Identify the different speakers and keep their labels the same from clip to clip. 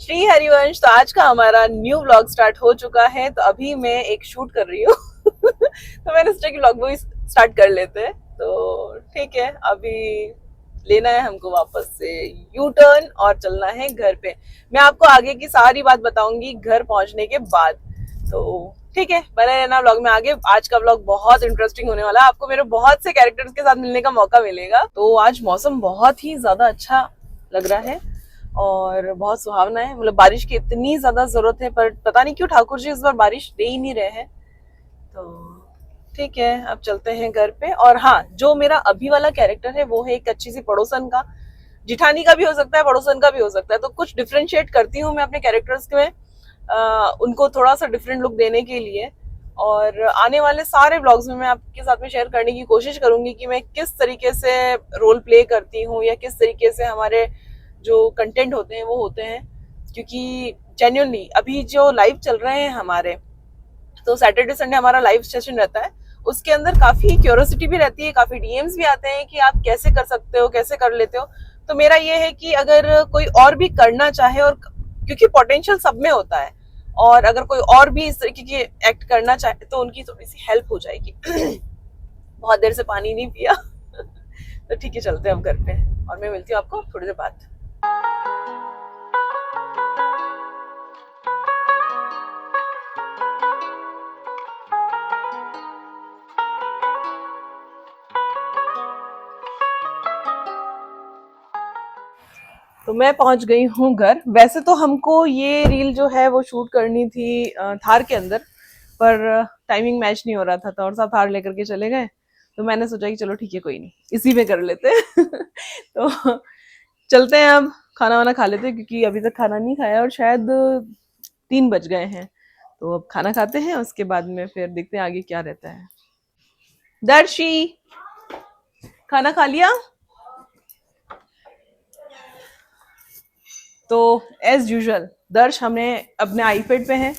Speaker 1: श्री हरिवंश। तो आज का हमारा न्यू व्लॉग स्टार्ट हो चुका है। तो अभी मैं एक शूट कर रही हूँ तो मैंने सोचा कि व्लॉग भी स्टार्ट कर लेते हैं। तो ठीक है, अभी लेना है हमको वापस से यू टर्न और चलना है घर पे। मैं आपको आगे की सारी बात बताऊंगी घर पहुंचने के बाद। तो ठीक है, बने रहना व्लॉग में आगे। आज का व्लॉग बहुत इंटरेस्टिंग होने वाला है। आपको मेरे बहुत से कैरेक्टर्स के साथ मिलने का मौका मिलेगा। तो आज मौसम बहुत ही ज्यादा अच्छा लग रहा है और बहुत सुहावना है। मतलब बारिश की इतनी ज्यादा जरूरत है, पर पता नहीं क्यों ठाकुर जी इस बार बारिश दे ही नहीं रहे हैं। तो ठीक है, अब चलते हैं घर पे। और हाँ, जो मेरा अभी वाला कैरेक्टर है वो है एक अच्छी सी पड़ोसन का। जिठानी का भी हो सकता है, पड़ोसन का भी हो सकता है। तो कुछ डिफ्रेंशिएट करती हूँ मैं अपने कैरेक्टर्स में, उनको थोड़ा सा डिफरेंट लुक देने के लिए। और आने वाले सारे व्लॉग्स में मैं आपके साथ में शेयर करने की कोशिश करूंगी कि मैं किस तरीके से रोल प्ले करती हूँ या किस तरीके से हमारे जो कंटेंट होते हैं वो होते हैं। क्योंकि जेन्युइनली अभी जो लाइव चल रहे हैं हमारे, तो सैटरडे संडे हमारा लाइव सेशन रहता है। उसके अंदर काफी क्यूरियोसिटी भी रहती है, काफी डीएम्स भी आते हैं कि आप कैसे कर सकते हो, कैसे कर लेते हो। तो मेरा ये है कि अगर कोई और भी करना चाहे, और क्योंकि पोटेंशियल सब में होता है, और अगर कोई और भी इस तरीके की एक्ट करना चाहे तो उनकी थोड़ी सी हेल्प हो जाएगी बहुत देर से पानी नहीं पिया तो ठीक है, चलते हैं अब घर पे और मैं मिलती हूँ आपको थोड़ी देर बाद। तो मैं पहुंच गई हूँ घर। वैसे तो हमको ये रील जो है वो शूट करनी थी थार के अंदर, पर टाइमिंग मैच नहीं हो रहा था और साथ थार लेकर के चले गए। तो मैंने सोचा कि चलो ठीक है, कोई नहीं, इसी में कर लेते हैं तो चलते हैं, अब खाना वाना खा लेते हैं क्योंकि अभी तक खाना नहीं खाया और शायद 3 बज गए हैं। तो अब खाना खाते हैं, उसके बाद में फिर देखते हैं आगे क्या रहता है। दर्शी, खाना खा लिया? तो एज यूजुअल दर्श हमें अपने आईपैड पे है।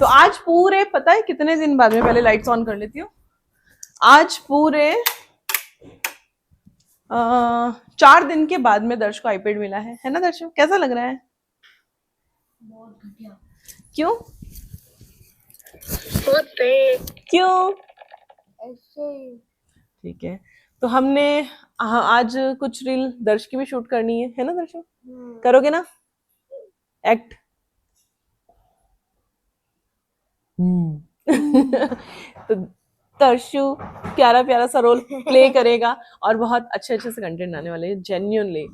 Speaker 1: तो आज पूरे, पता है कितने दिन बाद में, पहले लाइट्स ऑन कर लेती हूँ। आज पूरे 4 दिन के बाद में दर्श को आईपैड मिला है ना दर्श? कैसा लग रहा है?
Speaker 2: बहुत घटिया।
Speaker 1: क्यों? क्यों?
Speaker 2: ऐसे।
Speaker 1: ठीक है, तो हमने आज कुछ रील दर्श की भी शूट करनी है ना दर्श? करोगे ना एक्ट? तो दर्शु प्यारा प्यारा सा रोल प्ले करेगा और बहुत अच्छे अच्छे से कंटेंट आने वाले हैं जेन्युइनली।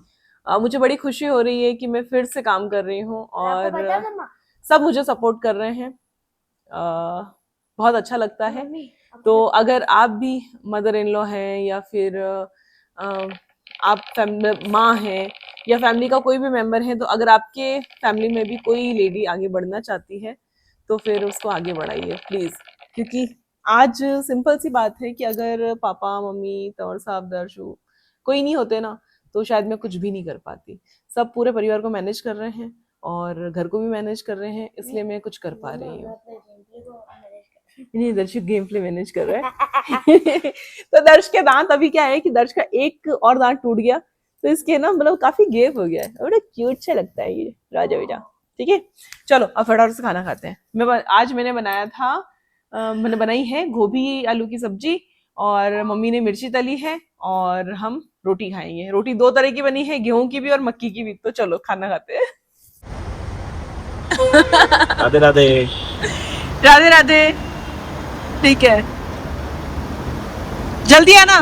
Speaker 1: मुझे बड़ी खुशी हो रही है कि मैं फिर से काम कर रही हूँ और सब मुझे सपोर्ट कर रहे हैं। बहुत अच्छा लगता है। तो अगर आप भी मदर इन लॉ हैं या फिर आप माँ हैं या फैमिली का कोई भी मेंबर है, तो अगर आपके फैमिली में भी कोई लेडी आगे बढ़ना चाहती है तो फिर उसको आगे बढ़ाइए प्लीज। क्योंकि आज सिंपल सी बात है कि अगर पापा मम्मी तौर साहब दर्शु कोई नहीं होते ना, तो शायद मैं कुछ भी नहीं कर पाती। सब पूरे परिवार को मैनेज कर रहे हैं और घर को भी मैनेज कर रहे हैं, इसलिए मैं कुछ कर पा रही हूँ। नहीं, दर्श गेम प्ले मैनेज कर रहा है तो दर्श के दांत, अभी क्या है कि दर्श का एक और दांत टूट गया, तो इसके ना मतलब काफी गैप हो गया है। बड़ा क्यूट से लगता है ये राजा बेटा। ठीक है, चलो अब फटाफट से खाना खाते हैं। आज मैंने बनाया था, मैंने बनाई है गोभी आलू की सब्जी और मम्मी ने मिर्ची तली है और हम रोटी खाएंगे। रोटी 2 तरह की बनी है, गेहूं की भी और मक्की की भी। तो चलो खाना खाते हैं
Speaker 3: राधे राधे।
Speaker 1: राधे राधे। ठीक है, जल्दी आना।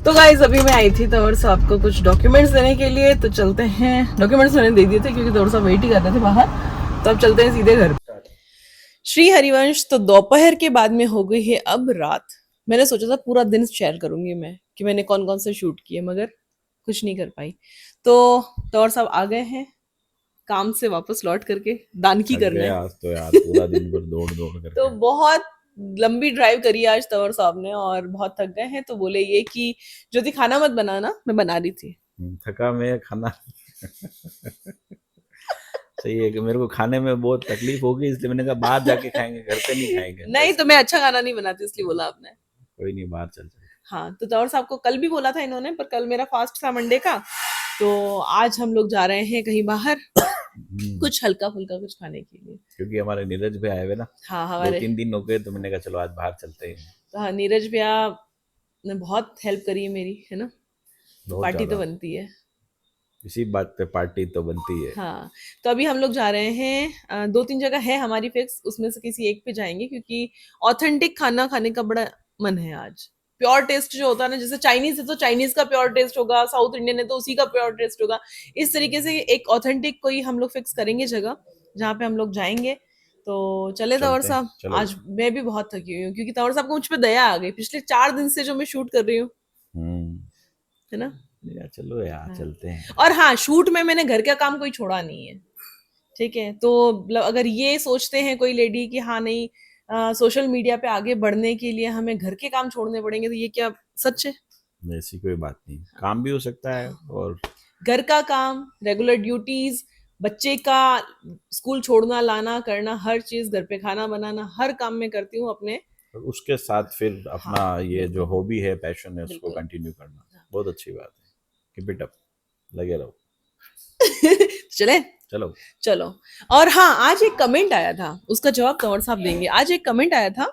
Speaker 1: तो गाइज अभी मैं आई थी तवर साहब को कुछ डॉक्यूमेंट्स देने के लिए, तो चलते हैं। डॉक्यूमेंट्स मैंने दे दिए थे क्योंकि तवर साहब वेट ही कर रहे थे बाहर। तो अब चलते हैं सीधे घर। श्री हरिवंश, तो दोपहर के बाद में हो गई है अब रात। मैंने सोचा था पूरा दिन शेयर करूंगी मैं कि मैंने कौन कौन से शूट किए, मगर कुछ नहीं कर पाई। तो तवर साहब आ गए हैं काम से वापस लौट करके, दानकी
Speaker 3: थक
Speaker 1: करने।
Speaker 3: गए आज तो यार, पूरा दिन भर दौड़ दौड़
Speaker 1: तो
Speaker 3: करके।
Speaker 1: बहुत लंबी ड्राइव करी आज तंवर साहब ने और बहुत थक गए हैं। तो बोले ये कि ज्योति खाना मत बनाना, मैं बना रही थी।
Speaker 3: थका मैं खाना सही है कि मेरे को खाने में बहुत तकलीफ होगी, इसलिए मैंने कहा बाहर जाके खाएंगे, घर पे नहीं खाएंगे।
Speaker 1: नहीं तो मैं अच्छा खाना नहीं बनाती, इसलिए बोला आपने।
Speaker 3: कोई नहीं, बाहर चल चल।
Speaker 1: हाँ, तो तंवर साहब को कल भी बोला था इन्होंने, पर कल मेरा फास्ट था मंडे का। तो आज हम लोग जा रहे हैं कहीं बाहर कुछ हल्का फुल्का कुछ खाने के लिए।
Speaker 3: क्योंकि हमारे नीरज भाई आए हुए ना,
Speaker 1: हाँ
Speaker 3: 2
Speaker 1: हमारे
Speaker 3: 3 दिन हो गए, तो मैंने कहा चलो आज बाहर चलते हैं।
Speaker 1: तो हाँ नीरज भैया ने बहुत हेल्प करी है मेरी, है ना, तो
Speaker 3: बहुत
Speaker 1: पार्टी तो
Speaker 3: ज्यादा,
Speaker 1: बनती है।
Speaker 3: इसी बात पे पार्टी तो बनती है।
Speaker 1: हाँ तो अभी हम लोग जा रहे हैं, 2-3 जगह है हमारी फिक्स, उसमें से किसी एक पे जाएंगे क्योंकि ऑथेंटिक खाना खाने का बड़ा मन है आज। प्योर टेस्ट जो होता है ना, जैसे चाइनीज है तो चाइनीज का प्योर टेस्ट होगा, साउथ इंडियन है तो उसी का प्योर टेस्ट होगा। इस तरीके से एक ऑथेंटिक कोई हम लोग फिक्स करेंगे जगह जहाँ पे हम लोग जाएंगे। तो चले तंवर
Speaker 3: चलते हैं,
Speaker 1: साहब,
Speaker 3: चलो।
Speaker 1: आज मैं भी बहुत थकी हुई हूँ क्योंकि तंवर साहब को मुझ पे दया आ गई पिछले 4 दिन से जो मैं शूट कर रही हूँ,
Speaker 3: हम्म
Speaker 1: है ना।
Speaker 3: यार चलो यार,
Speaker 1: हाँ।
Speaker 3: चलते हैं।
Speaker 1: और हाँ शूट में मैंने घर का काम कोई छोड़ा नहीं है, ठीक है। तो मतलब अगर ये सोचते हैं कोई लेडी कि हाँ नहीं सोशल मीडिया पे आगे बढ़ने के लिए हमें घर के काम छोड़ने पड़ेंगे, तो ये क्या सच है?
Speaker 3: ऐसी कोई बात नहीं, काम भी हो सकता है। और
Speaker 1: घर का काम, रेगुलर ड्यूटीज, बच्चे का स्कूल छोड़ना लाना करना, हर चीज, घर पे खाना बनाना, हर काम में करती हूँ अपने।
Speaker 3: उसके साथ फिर अपना
Speaker 1: हाँ
Speaker 3: ये जो
Speaker 1: बिल्कुल
Speaker 3: हॉबी है, पैशन है, उसको
Speaker 1: बिल्कुल।
Speaker 3: कंटिन्यू करना बहुत अच्छी बात है। कीप इट अप, लगे रहो।
Speaker 1: चले
Speaker 3: चलो।
Speaker 1: चलो। और हाँ आज एक कमेंट आया था, उसका जवाब कंवर साहब देंगे। आज एक कमेंट आया था,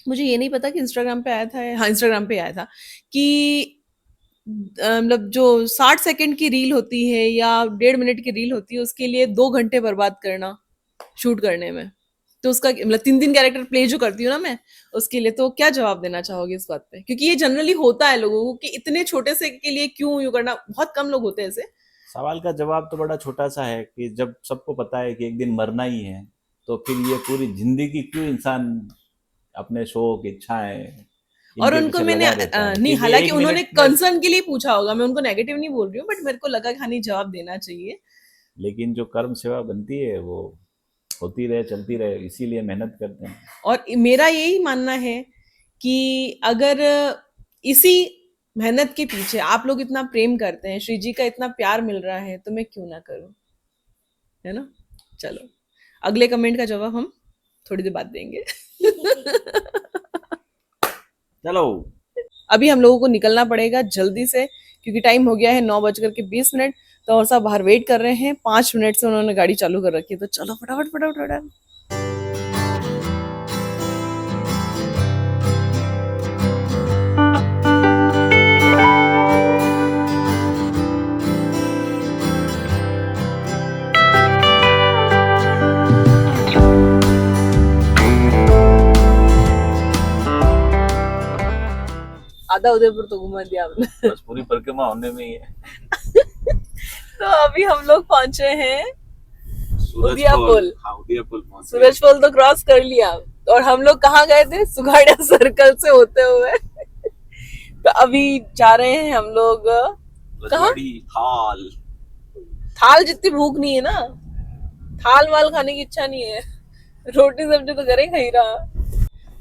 Speaker 1: मुझे ये नहीं पता कि इंस्टाग्राम पे आया था, हाँ इंस्टाग्राम पे आया था कि मतलब जो 60 सेकंड की रील होती है या 1.5 मिनट की रील होती है उसके लिए 2 घंटे बर्बाद करना शूट करने में। तो उसका मतलब 3 3 कैरेक्टर प्ले जो करती हूँ ना मैं, उसके लिए तो क्या जवाब देना चाहोगे इस बात पे? क्योंकि ये जनरली होता है लोगों को कि इतने छोटे से के लिए क्यों यूं करना, बहुत कम लोग होते हैं ऐसे।
Speaker 3: सवाल का जवाब तो बड़ा छोटा सा है कि जब सबको पता है कि एक दिन मरना ही है, तो फिर ये पूरी जिंदगी क्यों इंसान अपने शौक, इच्छाएं,
Speaker 1: और
Speaker 3: इनके
Speaker 1: उनको
Speaker 3: पीछे
Speaker 1: मैंने
Speaker 3: लगा रहता है
Speaker 1: नहीं,
Speaker 3: कि ये
Speaker 1: हालांकि
Speaker 3: एक
Speaker 1: उन्होंने
Speaker 3: मिनट में।
Speaker 1: कंसर्न के लिए पूछा होगा, मैं उनको नेगेटिव नहीं बोल रही हूँ, बट मेरे को लगा कि हाँ नहीं जवाब देना चाहिए।
Speaker 3: लेकिन जो कर्म सेवा बनती है वो होती रहे, चलती रहे, इसीलिए मेहनत करते हैं।
Speaker 1: और मेरा यही मानना है कि अगर इसी मेहनत के पीछे आप लोग इतना प्रेम करते हैं, श्री जी का इतना प्यार मिल रहा है, तो मैं क्यों ना करूं, है ना। चलो अगले कमेंट का जवाब हम थोड़ी देर बाद देंगे।
Speaker 3: चलो।
Speaker 1: अभी हम लोगों को निकलना पड़ेगा जल्दी से क्योंकि टाइम हो गया है 9:20 तो और सब बाहर वेट कर रहे हैं, 5 मिनट से उन्होंने गाड़ी चालू कर रखी है, तो चलो फटाफट फटाफट फटाफट। आधा उदयपुर तो घुमा दिया आपने।
Speaker 3: बस पूरी परिक्रमा होने में ही है।
Speaker 1: तो अभी हम लोग पहुंचे हैं उदिया
Speaker 3: सूरजफॉल।
Speaker 1: पुल।
Speaker 3: हाँ, उदिया पुल पहुंच गए।
Speaker 1: सूरजफॉल तो क्रॉस कर लिया और हम लोग कहाँ गए थे, सुगाड़िया सर्कल से होते हुए। तो अभी जा रहे हैं हम लोग कहाँ?
Speaker 3: रजवाड़ी थाल।
Speaker 1: थाल जितनी भूख नहीं है ना, थाल वाल खाने की इच्छा नहीं है, रोटी सब्जी तो घर ही खा ही रहा।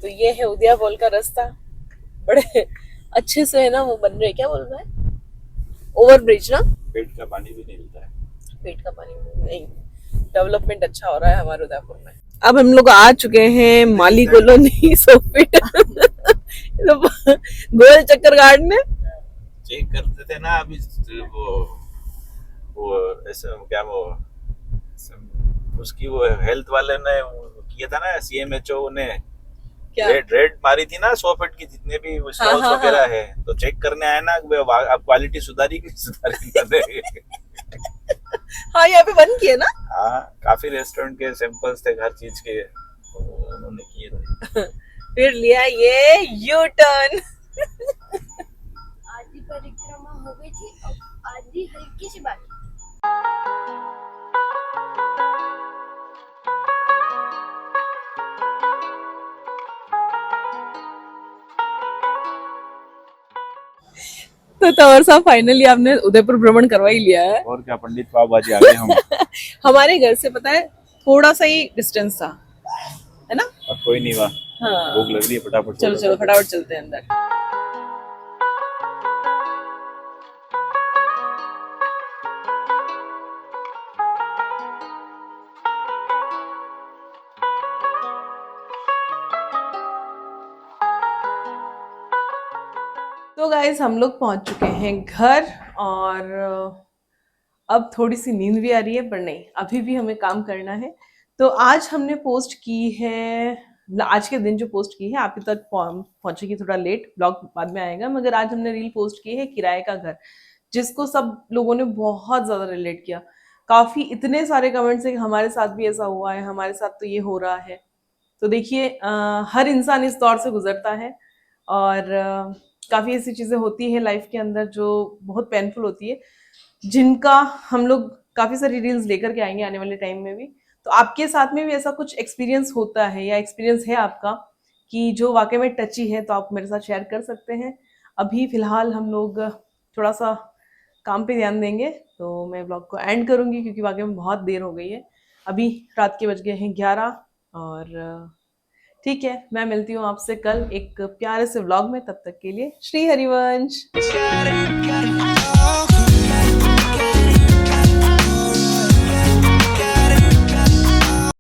Speaker 1: तो ये है उदिया पुल का रास्ता, बड़े अच्छे से है ना वो बन रहे, क्या बोल रहा है, ओवर ब्रिज ना।
Speaker 3: पेट का पानी भी नहीं मिलता है।
Speaker 1: पेट का पानी नहीं, डेवलपमेंट अच्छा हो रहा है हमारे उदयपुर में। अब हम लोग आ चुके हैं माली कॉलोनी सोफिट। तो गोल चक्कर काटने
Speaker 3: चेक करते थे ना अभी, वो ऐसे क्या वो उसकी वो हेल्थ वाले ने वो किया था ना, सीएमएचओ ने
Speaker 1: क्या?
Speaker 3: रेड मारी थी ना 100 फीट की जितने भी
Speaker 1: हाँ
Speaker 3: स्टॉल्स
Speaker 1: हाँ
Speaker 3: वगैरह
Speaker 1: हाँ
Speaker 3: है, तो चेक करने आए ना अब क्वालिटी सुधारी कि नहीं सुधारी कर रहे।
Speaker 1: हाँ यहाँ पे बंद किए ना।
Speaker 3: हाँ, काफी रेस्टोरेंट के सैंपल्स थे हर चीज के, तो उन्होंने किए थे।
Speaker 1: फिर लिया ये यू टर्न।
Speaker 2: आधी परिक्रमा हो गई थी, अब आधी हल्की सी बाकी।
Speaker 1: तो तंवर साहब फाइनली आपने उदयपुर भ्रमण करवा ही लिया है।
Speaker 3: और क्या, पंडित पाव भाजी आ गए हम।
Speaker 1: हमारे घर से पता है थोड़ा सा ही डिस्टेंस था, है ना।
Speaker 3: अब कोई नहीं हुआ,
Speaker 1: हाँ
Speaker 3: भूख लग रही है, फटाफट
Speaker 1: चलो चलो फटाफट चलते हैं अंदर। तो गाइस हम लोग पहुंच चुके हैं घर, और अब थोड़ी सी नींद भी आ रही है, पर नहीं, अभी भी हमें काम करना है। तो आज हमने पोस्ट की है, आज के दिन जो पोस्ट की है आपके तक पहुंचेगी थोड़ा लेट, ब्लॉग बाद में आएगा, मगर आज हमने रील पोस्ट की है किराए का घर, जिसको सब लोगों ने बहुत ज्यादा रिलेट किया। काफी इतने सारे कमेंट्स है कि हमारे साथ भी ऐसा हुआ है, हमारे साथ तो ये हो रहा है। तो देखिए, हर इंसान इस दौर से गुजरता है, और काफ़ी ऐसी चीज़ें होती हैं लाइफ के अंदर जो बहुत पेनफुल होती है, जिनका हम लोग काफ़ी सारी रील्स लेकर के आएंगे आने वाले टाइम में भी। तो आपके साथ में भी ऐसा कुछ एक्सपीरियंस होता है या एक्सपीरियंस है आपका कि जो वाकई में टची है, तो आप मेरे साथ शेयर कर सकते हैं। अभी फ़िलहाल हम लोग थोड़ा सा काम पे ध्यान देंगे, तो मैं ब्लॉग को एंड करूँगी क्योंकि वाकई में बहुत देर हो गई है। अभी रात के बज गए हैं 11, और ठीक है, मैं मिलती हूँ आपसे कल एक प्यारे से व्लॉग में। तब तक के लिए श्री हरिवंश।